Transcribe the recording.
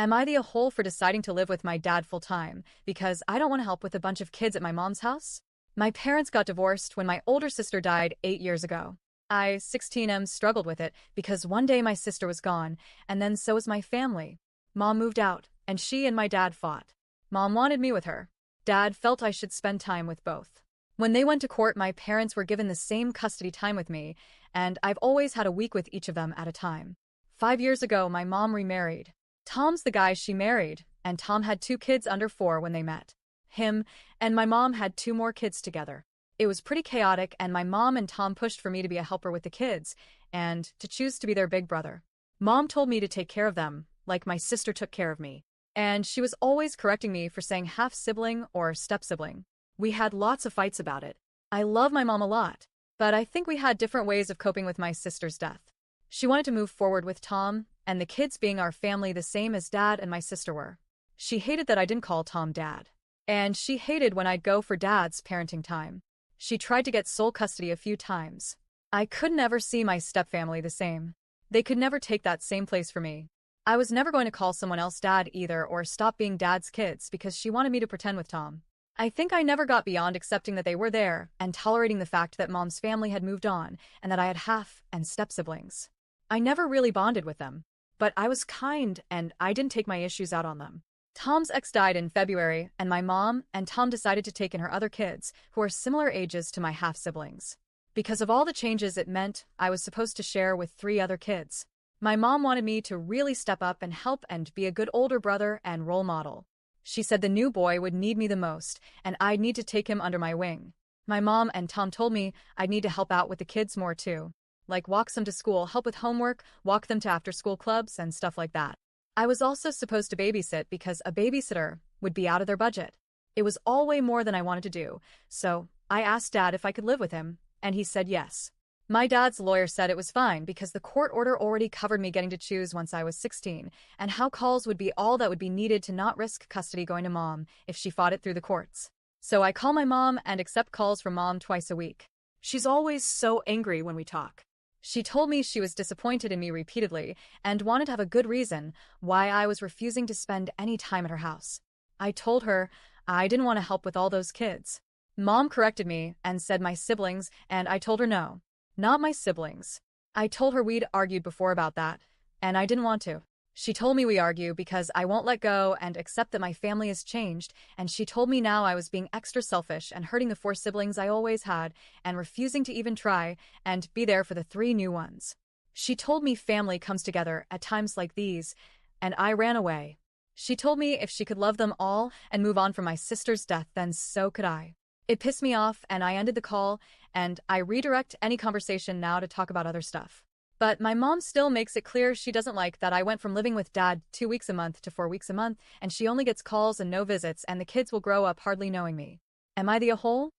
Am I the a-hole for deciding to live with my dad full-time because I don't want to help with a bunch of kids at my mom's house? My parents got divorced when my older sister died 8 years ago. I, 16M, struggled with it because one day my sister was gone, and then so was my family. Mom moved out, and she and my dad fought. Mom wanted me with her. Dad felt I should spend time with both. When they went to court, my parents were given the same custody time with me, and I've always had a week with each of them at a time. 5 years ago, my mom remarried. Tom's the guy she married, and Tom had 2 kids under 4 when they met. Him and my mom had 2 more kids together. It was pretty chaotic, and my mom and Tom pushed for me to be a helper with the kids and to choose to be their big brother. Mom told me to take care of them, like my sister took care of me. And she was always correcting me for saying half-sibling or step-sibling. We had lots of fights about it. I love my mom a lot, but I think we had different ways of coping with my sister's death. She wanted to move forward with Tom, and the kids being our family the same as Dad and my sister were. She hated that I didn't call Tom Dad. And she hated when I'd go for Dad's parenting time. She tried to get sole custody a few times. I could never see my stepfamily the same. They could never take that same place for me. I was never going to call someone else Dad either or stop being Dad's kids because she wanted me to pretend with Tom. I think I never got beyond accepting that they were there and tolerating the fact that Mom's family had moved on and that I had half and step-siblings. I never really bonded with them, but I was kind and I didn't take my issues out on them. Tom's ex died in February, and my mom and Tom decided to take in her other kids, who are similar ages to my half-siblings. Because of all the changes it meant, I was supposed to share with 3 other kids. My mom wanted me to really step up and help and be a good older brother and role model. She said the new boy would need me the most, and I'd need to take him under my wing. My mom and Tom told me I'd need to help out with the kids more too. Like walk them to school, help with homework, walk them to after-school clubs, and stuff like that. I was also supposed to babysit because a babysitter would be out of their budget. It was all way more than I wanted to do, so I asked Dad if I could live with him, and he said yes. My dad's lawyer said it was fine because the court order already covered me getting to choose once I was 16, and how calls would be all that would be needed to not risk custody going to Mom if she fought it through the courts. So I call my mom and accept calls from Mom twice a week. She's always so angry when we talk. She told me she was disappointed in me repeatedly and wanted to have a good reason why I was refusing to spend any time at her house. I told her I didn't want to help with all those kids. Mom corrected me and said my siblings, and I told her no, not my siblings. I told her we'd argued before about that, and I didn't want to. She told me we argue because I won't let go and accept that my family has changed, and she told me now I was being extra selfish and hurting the 4 siblings I always had and refusing to even try and be there for the 3 new ones. She told me family comes together at times like these, and I ran away. She told me if she could love them all and move on from my sister's death, then so could I. It pissed me off, and I ended the call, and I redirect any conversation now to talk about other stuff. But my mom still makes it clear she doesn't like that I went from living with Dad 2 weeks a month to 4 weeks a month, and she only gets calls and no visits, and the kids will grow up hardly knowing me. Am I the a-hole?